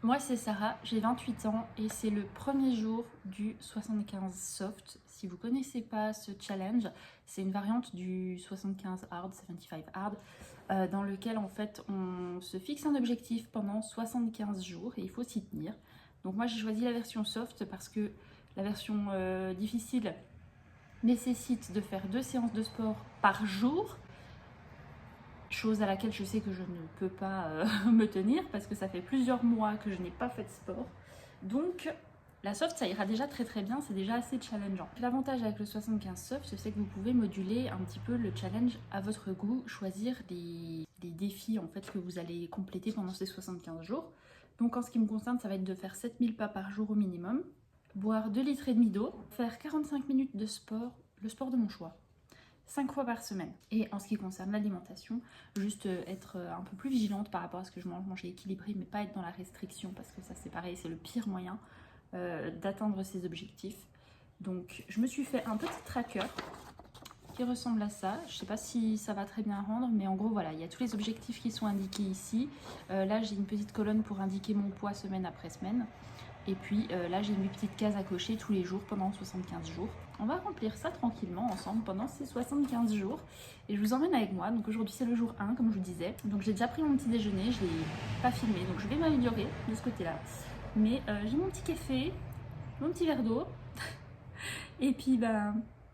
Moi c'est Sarah, j'ai 28 ans et c'est le premier jour du 75 soft. Si vous connaissez pas ce challenge, c'est une variante du 75 hard, 75 hard, dans lequel en fait on se fixe un objectif pendant 75 jours et il faut s'y tenir. Donc moi j'ai choisi la version soft parce que la version difficile nécessite de faire 2 séances de sport par jour. Chose à laquelle je sais que je ne peux pas me tenir parce que ça fait plusieurs mois que je n'ai pas fait de sport. Donc la soft ça ira déjà très bien, c'est déjà assez challengeant. L'avantage avec le 75 soft c'est que vous pouvez moduler un petit peu le challenge à votre goût, choisir des défis en fait que vous allez compléter pendant ces 75 jours. Donc en ce qui me concerne ça va être de faire 7000 pas par jour au minimum, boire 2,5 litres d'eau, faire 45 minutes de sport, le sport de mon choix. 5 fois par semaine. Et en ce qui concerne l'alimentation, juste être un peu plus vigilante par rapport à ce que je mange, manger équilibré, mais pas être dans la restriction, parce que ça c'est pareil, c'est le pire moyen d'atteindre ses objectifs. Donc je me suis fait un petit tracker qui ressemble à ça. Je sais pas si ça va très bien rendre, mais en gros voilà, il y a tous les objectifs qui sont indiqués ici. Là j'ai une petite colonne pour indiquer mon poids semaine après semaine. Et puis là j'ai une petite case à cocher tous les jours pendant 75 jours. On va remplir ça tranquillement ensemble pendant ces 75 jours. Et je vous emmène avec moi. Donc aujourd'hui c'est le jour 1 comme je vous disais. Donc j'ai déjà pris mon petit déjeuner, je ne l'ai pas filmé. Donc je vais m'améliorer de ce côté-là. Mais j'ai mon petit café, mon petit verre d'eau. Et puis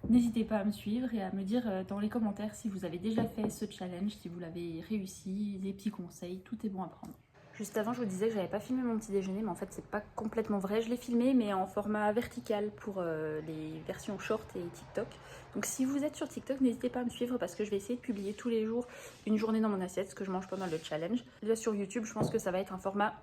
n'hésitez pas à me suivre et à me dire dans les commentaires si vous avez déjà fait ce challenge, si vous l'avez réussi, des petits conseils, tout est bon à prendre. Juste avant, je vous disais que j'avais pas filmé mon petit déjeuner, mais en fait, c'est pas complètement vrai. Je l'ai filmé, mais en format vertical pour les versions short et TikTok. Donc, si vous êtes sur TikTok, n'hésitez pas à me suivre parce que je vais essayer de publier tous les jours une journée dans mon assiette, ce que je mange pendant le challenge. Là, sur YouTube, je pense que ça va être un format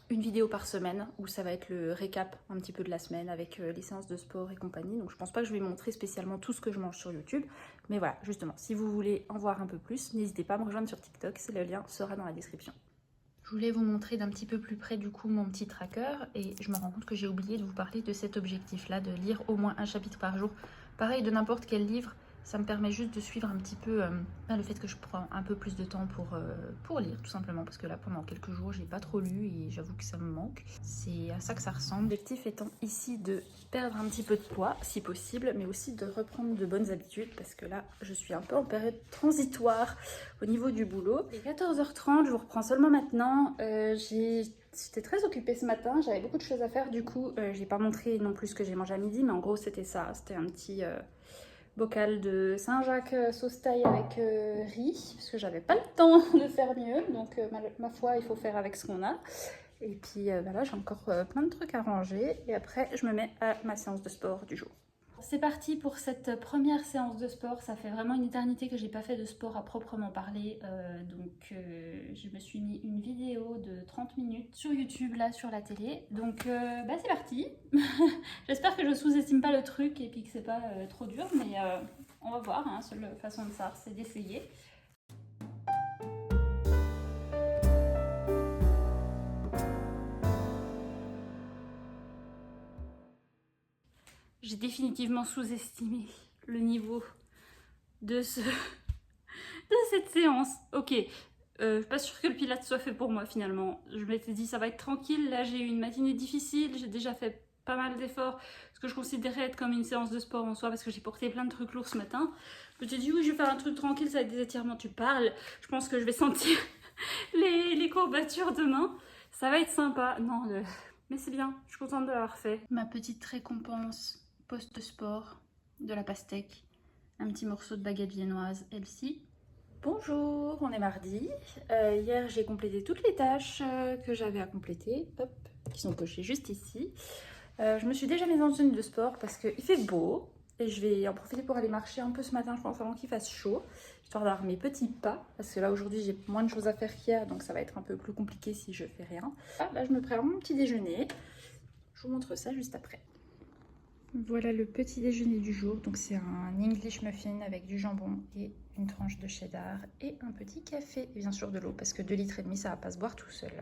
une vidéo par semaine où ça va être le récap un petit peu de la semaine avec les séances de sport et compagnie. Donc, je pense pas que je vais montrer spécialement tout ce que je mange sur YouTube. Mais voilà, justement, si vous voulez en voir un peu plus, n'hésitez pas à me rejoindre sur TikTok. Le lien sera dans la description. Je voulais vous montrer d'un petit peu plus près du coup mon petit tracker et je me rends compte que j'ai oublié de vous parler de cet objectif là, de lire au moins un chapitre par jour. Pareil de n'importe quel livre, ça me permet juste de suivre un petit peu le fait que je prends un peu plus de temps pour lire tout simplement parce que là pendant quelques jours j'ai pas trop lu et j'avoue que ça me manque. C'est à ça que ça ressemble. L'objectif étant ici de perdre un petit peu de poids si possible mais aussi de reprendre de bonnes habitudes parce que là je suis un peu en période transitoire au niveau du boulot. Il est 14h30, je vous reprends seulement maintenant. J'étais très occupée ce matin, j'avais beaucoup de choses à faire du coup j'ai pas montré non plus ce que j'ai mangé à midi mais en gros c'était ça, c'était un petit bocal de Saint-Jacques sauce thaï avec riz parce que j'avais pas le temps de faire mieux donc ma foi il faut faire avec ce qu'on a et puis là j'ai encore plein de trucs à ranger et après je me mets à ma séance de sport du jour. C'est parti pour cette première séance de sport. Ça fait vraiment une éternité que j'ai pas fait de sport à proprement parler. Donc je me suis mis une vidéo de 30 minutes sur YouTube, là sur la télé. Donc c'est parti. J'espère que je sous-estime pas le truc et puis que c'est pas trop dur. Mais on va voir. Hein. Seule façon de ça, c'est d'essayer. J'ai définitivement sous-estimé le niveau de cette séance. Ok, je suis pas sûre que le pilates soit fait pour moi finalement. Je m'étais dit ça va être tranquille. Là j'ai eu une matinée difficile, j'ai déjà fait pas mal d'efforts, ce que je considérais être comme une séance de sport en soi parce que j'ai porté plein de trucs lourds ce matin. Je me suis dit oui je vais faire un truc tranquille, ça va être des étirements, tu parles. Je pense que je vais sentir les courbatures demain. Ça va être sympa. Non, mais c'est bien, je suis contente de l'avoir fait. Ma petite récompense post-sport, de la pastèque, un petit morceau de baguette viennoise, elle-ci. Bonjour, on est mardi. Hier, j'ai complété toutes les tâches que j'avais à compléter, hop, qui sont cochées juste ici. Je me suis déjà mise en tenue de sport parce qu'il fait beau et je vais en profiter pour aller marcher un peu ce matin, je pense, avant qu'il fasse chaud, histoire d'avoir mes petits pas, parce que là, aujourd'hui, j'ai moins de choses à faire qu'hier, donc ça va être un peu plus compliqué si je fais rien. Là, je me prépare mon petit déjeuner. Je vous montre ça juste après. Voilà le petit déjeuner du jour, donc c'est un English muffin avec du jambon et une tranche de cheddar et un petit café et bien sûr de l'eau parce que 2,5 litres ça va pas se boire tout seul.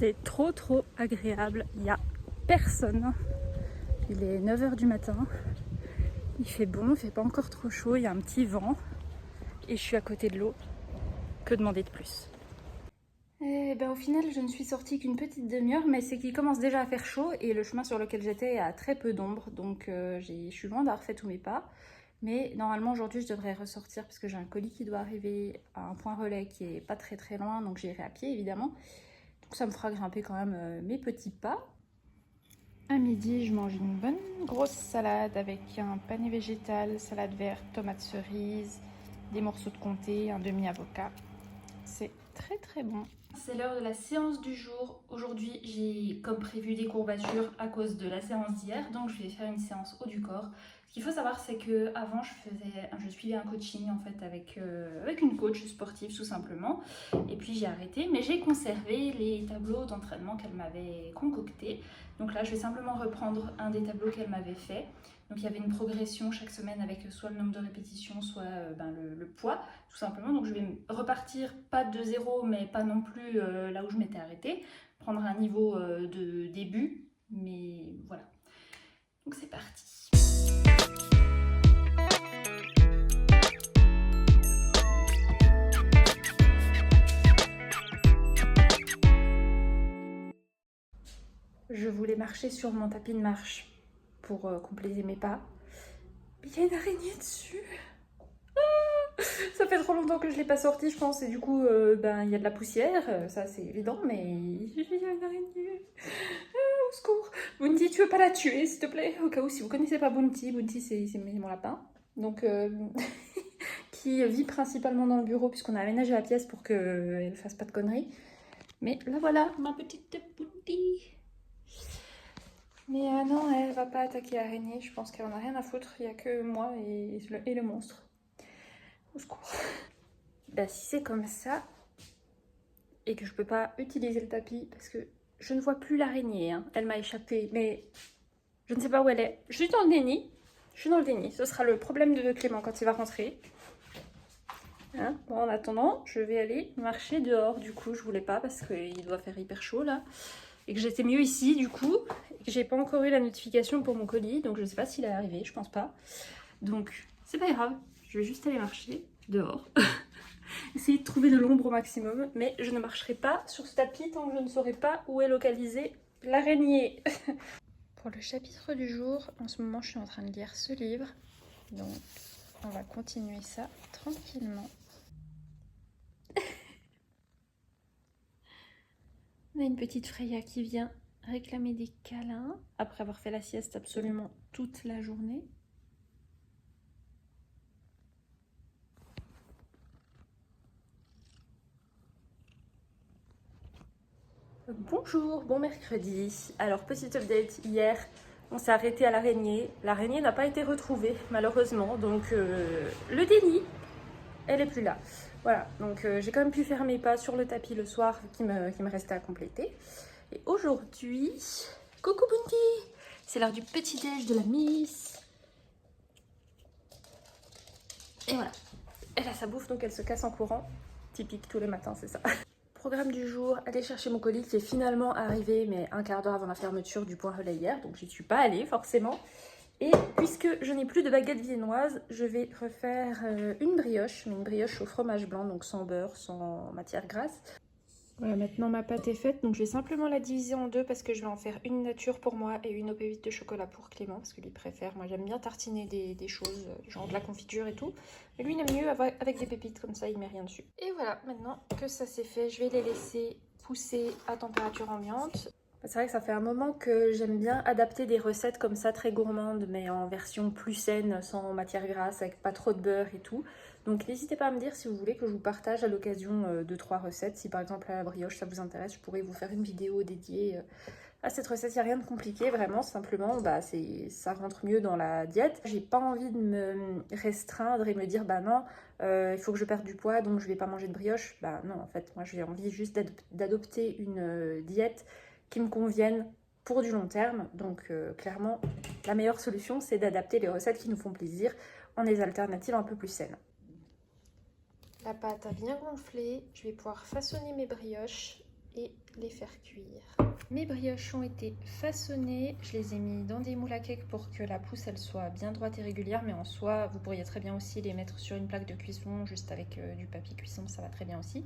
C'est trop agréable, il n'y a personne. Il est 9 h du matin, il fait bon, il fait pas encore trop chaud, il y a un petit vent et je suis à côté de l'eau. Que demander de plus? Et ben, au final, je ne suis sortie qu'une petite demi-heure, mais c'est qu'il commence déjà à faire chaud et le chemin sur lequel j'étais a très peu d'ombre, donc je suis loin d'avoir fait tous mes pas. Mais normalement aujourd'hui je devrais ressortir parce que j'ai un colis qui doit arriver à un point relais qui est pas très loin, donc j'irai à pied évidemment. Donc ça me fera grimper quand même mes petits pas. À midi, je mange une bonne grosse salade avec un panier végétal, salade verte, tomates cerises, des morceaux de comté, un demi-avocat. C'est très bon. C'est l'heure de la séance du jour. Aujourd'hui, j'ai comme prévu des courbatures à cause de la séance d'hier, donc je vais faire une séance haut du corps. Ce qu'il faut savoir, c'est que avant je suivais un coaching en fait avec une coach sportive tout simplement. Et puis j'ai arrêté, mais j'ai conservé les tableaux d'entraînement qu'elle m'avait concoctés. Donc là, je vais simplement reprendre un des tableaux qu'elle m'avait fait. Donc il y avait une progression chaque semaine avec soit le nombre de répétitions, soit le poids, tout simplement. Donc je vais repartir pas de zéro, mais pas non plus là où je m'étais arrêtée. Prendre un niveau de début, mais voilà. Donc c'est parti. Je voulais marcher sur mon tapis de marche pour compléter mes pas. Mais il y a une araignée dessus. Ça fait trop longtemps que je ne l'ai pas sortie, je pense, et du coup, il y a de la poussière, ça c'est évident, mais il y a une araignée. Au secours. Bounty, tu veux pas la tuer, s'il te plaît? Au cas où, si vous connaissez pas Bounty, Bounty c'est mon lapin. Donc, qui vit principalement dans le bureau, puisqu'on a aménagé la pièce pour qu'elle fasse pas de conneries. Mais là voilà, ma petite Bounty. Mais non, elle va pas attaquer l'araignée, je pense qu'elle en a rien à foutre, il y a que moi et le monstre. Au secours. Bah, si c'est comme ça et que je peux pas utiliser le tapis parce que je ne vois plus l'araignée, hein. Elle m'a échappé, mais je ne sais pas où elle est. Je suis dans le déni. Je suis dans le déni. Ce sera le problème de Clément quand il va rentrer. Hein, bon, en attendant, je vais aller marcher dehors. Du coup, je voulais pas parce qu'il doit faire hyper chaud là. Et que j'étais mieux ici du coup. Et que j'ai pas encore eu la notification pour mon colis. Donc je sais pas s'il est arrivé, je pense pas. Donc c'est pas grave. Je vais juste aller marcher dehors. Essayer de trouver de l'ombre au maximum, mais je ne marcherai pas sur ce tapis tant que je ne saurai pas où est localisée l'araignée. Pour le chapitre du jour, en ce moment je suis en train de lire ce livre, donc on va continuer ça tranquillement. On a une petite Freya qui vient réclamer des câlins après avoir fait la sieste absolument toute la journée. Bonjour, bon mercredi. Alors, petite update, hier on s'est arrêté à l'araignée. L'araignée n'a pas été retrouvée malheureusement, donc le déni, elle est plus là. Voilà, donc j'ai quand même pu faire mes pas sur le tapis le soir qui me restait à compléter. Et aujourd'hui, coucou Bounty, c'est l'heure du petit déj de la Miss. Et voilà, elle a sa bouffe donc elle se casse en courant. Typique tous les matins, c'est ça. Programme du jour, aller chercher mon colis qui est finalement arrivé, mais un quart d'heure avant la fermeture du point relais hier, donc j'y suis pas allée forcément. Et puisque je n'ai plus de baguette viennoise, je vais refaire une brioche, mais une brioche au fromage blanc, donc sans beurre, sans matière grasse. Voilà, maintenant ma pâte est faite, donc je vais simplement la diviser en deux parce que je vais en faire une nature pour moi et une au pépites de chocolat pour Clément, parce que lui préfère. Moi j'aime bien tartiner des choses, genre de la confiture et tout. Mais lui il aime mieux avec des pépites, comme ça il met rien dessus. Et voilà, maintenant que ça c'est fait, je vais les laisser pousser à température ambiante. C'est vrai que ça fait un moment que j'aime bien adapter des recettes comme ça, très gourmandes, mais en version plus saine, sans matière grasse, avec pas trop de beurre et tout. Donc n'hésitez pas à me dire si vous voulez que je vous partage à l'occasion 2-3 recettes. Si par exemple à la brioche ça vous intéresse, je pourrais vous faire une vidéo dédiée à cette recette. Il n'y a rien de compliqué, vraiment, simplement ça rentre mieux dans la diète. J'ai pas envie de me restreindre et me dire bah non, il faut que je perde du poids donc je vais pas manger de brioche. Bah non, en fait, moi j'ai envie juste d'adopter une diète qui me convienne pour du long terme. Donc clairement, la meilleure solution, c'est d'adapter les recettes qui nous font plaisir en des alternatives un peu plus saines. La pâte a bien gonflé, je vais pouvoir façonner mes brioches. et les faire cuire. Mes brioches ont été façonnées, je les ai mis dans des moules à cake pour que la pousse elle soit bien droite et régulière, mais en soi vous pourriez très bien aussi les mettre sur une plaque de cuisson juste avec du papier cuisson, ça va très bien aussi.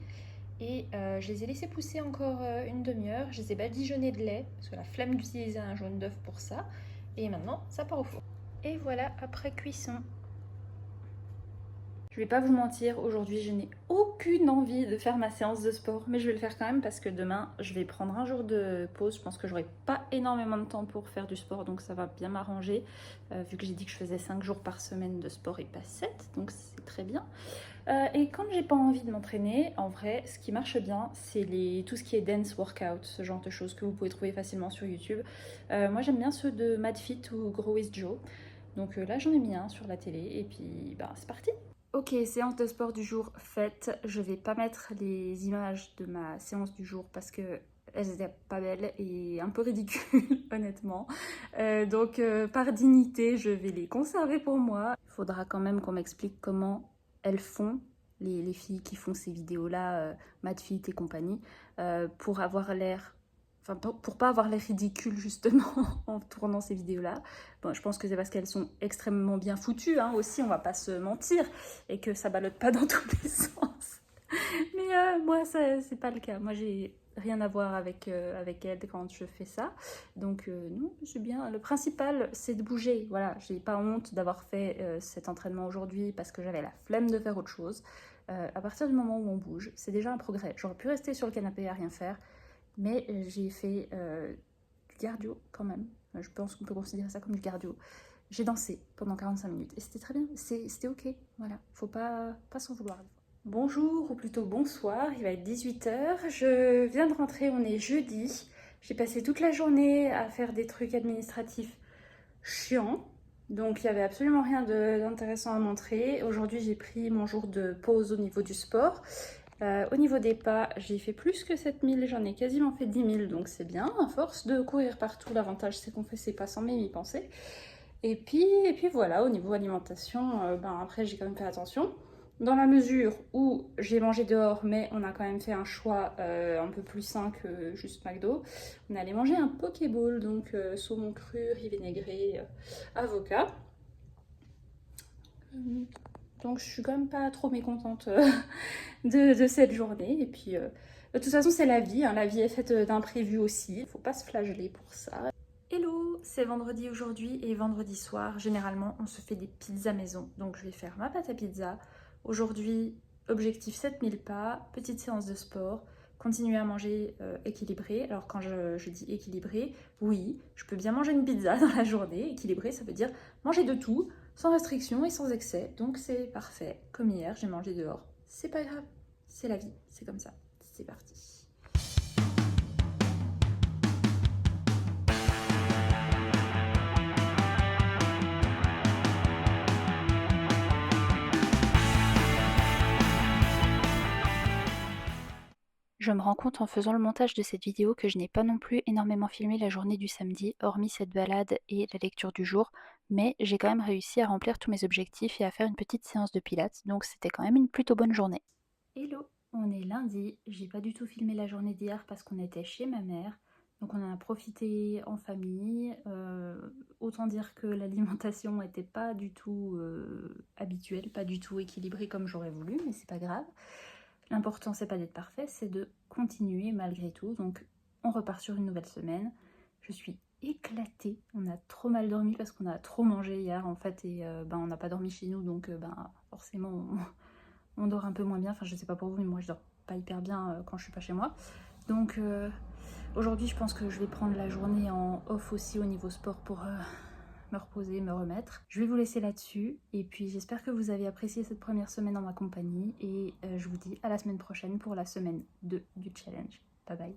Et je les ai laissés pousser encore une demi-heure, je les ai badigeonnés de lait parce que la flemme d'utiliser un jaune d'œuf pour ça, et maintenant ça part au four. Et voilà après cuisson. Je vais pas vous mentir, aujourd'hui je n'ai aucune envie de faire ma séance de sport, mais je vais le faire quand même parce que demain je vais prendre un jour de pause. Je pense que j'aurai pas énormément de temps pour faire du sport, donc ça va bien m'arranger, vu que j'ai dit que je faisais 5 jours par semaine de sport et pas 7, donc c'est très bien. Et quand j'ai pas envie de m'entraîner, en vrai, ce qui marche bien, c'est tout ce qui est dance workout, ce genre de choses que vous pouvez trouver facilement sur YouTube. Moi j'aime bien ceux de MadFit ou Grow with Joe. Donc là j'en ai mis un sur la télé et puis bah, c'est parti. Ok, séance de sport du jour faite. Je vais pas mettre les images de ma séance du jour parce que elles étaient pas belles et un peu ridicules, honnêtement. Donc par dignité, je vais les conserver pour moi. Il faudra quand même qu'on m'explique comment elles font, les filles qui font ces vidéos-là, MadFit et compagnie, pour avoir l'air... Enfin, pour pas avoir l'air ridicule justement en tournant ces vidéos-là. Bon, je pense que c'est parce qu'elles sont extrêmement bien foutues hein, aussi, on va pas se mentir, et que ça ballotte pas dans tous les sens. Mais moi, c'est pas le cas. Moi, j'ai rien à voir avec elles quand je fais ça. Donc non, c'est bien. Le principal, c'est de bouger. Voilà, j'ai pas honte d'avoir fait cet entraînement aujourd'hui parce que j'avais la flemme de faire autre chose. À partir du moment où on bouge, c'est déjà un progrès. J'aurais pu rester sur le canapé à rien faire, mais j'ai fait du cardio quand même. Je pense qu'on peut considérer ça comme du cardio. J'ai dansé pendant 45 minutes et c'était très bien, c'était ok, voilà, faut pas s'en vouloir. Bonjour ou plutôt bonsoir, il va être 18h, je viens de rentrer, on est jeudi. J'ai passé toute la journée à faire des trucs administratifs chiants, donc il n'y avait absolument rien d'intéressant à montrer. Aujourd'hui j'ai pris mon jour de pause au niveau du sport. Au niveau des pas, j'ai fait plus que 7000, j'en ai quasiment fait 10 000, donc c'est bien. À force de courir partout, l'avantage c'est qu'on fait ses pas sans même y penser. Et puis voilà, au niveau alimentation, après j'ai quand même fait attention. Dans la mesure où j'ai mangé dehors, mais on a quand même fait un choix un peu plus sain que juste McDo. On allait manger un Pokéball, donc saumon cru, riz vinaigré, avocat. Donc je suis quand même pas trop mécontente de cette journée. Et puis de toute façon c'est la vie, hein. La vie est faite d'imprévus aussi. Il faut pas se flageller pour ça. Hello, c'est vendredi aujourd'hui et vendredi soir, généralement on se fait des pizzas maison. Donc je vais faire ma pâte à pizza. Aujourd'hui, objectif 7000 pas, petite séance de sport, continuer à manger équilibré. Alors quand je dis équilibré, oui, je peux bien manger une pizza dans la journée. Équilibré, ça veut dire manger de tout, sans restriction et sans excès. Donc c'est parfait. Comme hier, j'ai mangé dehors. C'est pas grave, c'est la vie, c'est comme ça. C'est parti. Je me rends compte en faisant le montage de cette vidéo que je n'ai pas non plus énormément filmé la journée du samedi, hormis cette balade et la lecture du jour, mais j'ai quand même réussi à remplir tous mes objectifs et à faire une petite séance de pilates, donc c'était quand même une plutôt bonne journée. Hello, on est lundi, j'ai pas du tout filmé la journée d'hier parce qu'on était chez ma mère, donc on en a profité en famille. Autant dire que l'alimentation n'était pas du tout habituelle, pas du tout équilibrée comme j'aurais voulu, mais c'est pas grave. L'important, c'est pas d'être parfait, c'est de continuer malgré tout. Donc, on repart sur une nouvelle semaine. Je suis éclatée. On a trop mal dormi parce qu'on a trop mangé hier, en fait. Et on n'a pas dormi chez nous, donc forcément, on dort un peu moins bien. Enfin, je sais pas pour vous, mais moi, je dors pas hyper bien quand je suis pas chez moi. Donc, aujourd'hui, je pense que je vais prendre la journée en off aussi au niveau sport pour me reposer, me remettre. Je vais vous laisser là-dessus et puis j'espère que vous avez apprécié cette première semaine en ma compagnie et je vous dis à la semaine prochaine pour la semaine 2 du challenge. Bye bye.